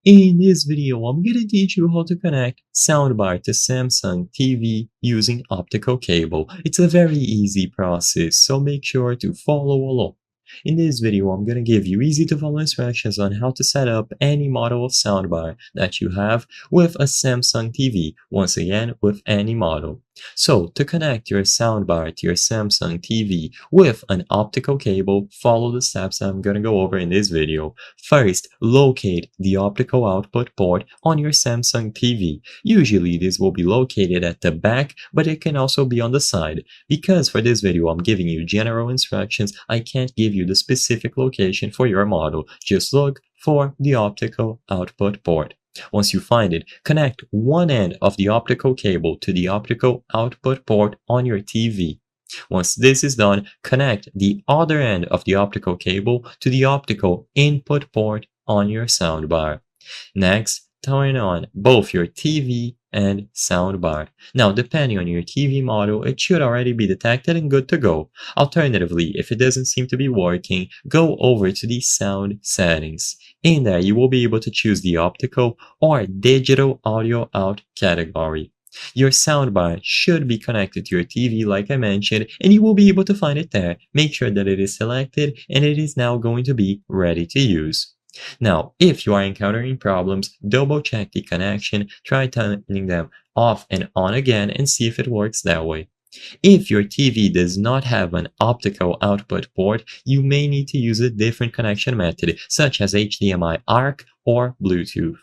In this video, I'm gonna teach you how to connect soundbar to Samsung TV using optical cable. It's a very easy process, so make sure to follow along. In this video, I'm gonna give you easy to follow instructions on how to set up any model of soundbar that you have with a Samsung TV, once again with any model. So, to connect your soundbar to your Samsung TV with an optical cable, follow the steps I'm going to go over in this video. First, locate the optical output port on your Samsung TV. Usually this will be located at the back, but it can also be on the side. Because for this video I'm giving you general instructions, I can't give you the specific location for your model. Just look for the optical output port. Once you find it, connect one end of the optical cable to the optical output port on your TV. Once this is done, connect the other end of the optical cable to the optical input port on your soundbar. Next, turn on both your TV and soundbar. Now, depending on your TV model, it should already be detected and good to go. Alternatively, if it doesn't seem to be working, go over to the sound settings. In there, you will be able to choose the optical or digital audio out category. Your soundbar should be connected to your TV like I mentioned, and you will be able to find it there. Make sure that it is selected and it is now going to be ready to use. Now, if you are encountering problems, double check the connection, try turning them off and on again and see if it works that way. If your TV does not have an optical output port, you may need to use a different connection method, such as HDMI ARC or Bluetooth.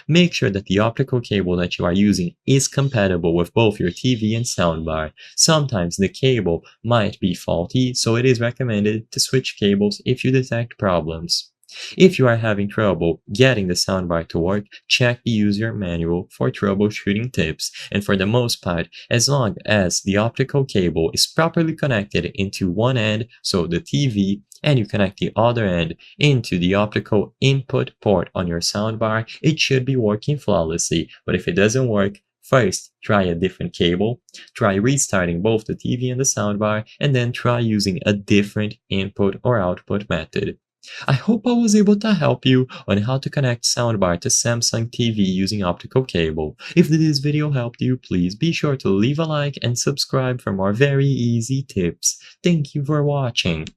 Make sure that the optical cable that you are using is compatible with both your TV and soundbar. Sometimes the cable might be faulty, so it is recommended to switch cables if you detect problems. If you are having trouble getting the soundbar to work, check the user manual for troubleshooting tips, and for the most part, as long as the optical cable is properly connected into one end, so the TV, and you connect the other end into the optical input port on your soundbar, it should be working flawlessly. But if it doesn't work, first, try a different cable, try restarting both the TV and the soundbar, and then try using a different input or output method. I hope I was able to help you on how to connect soundbar to Samsung TV using optical cable. If this video helped you, please be sure to leave a like and subscribe for more very easy tips. Thank you for watching.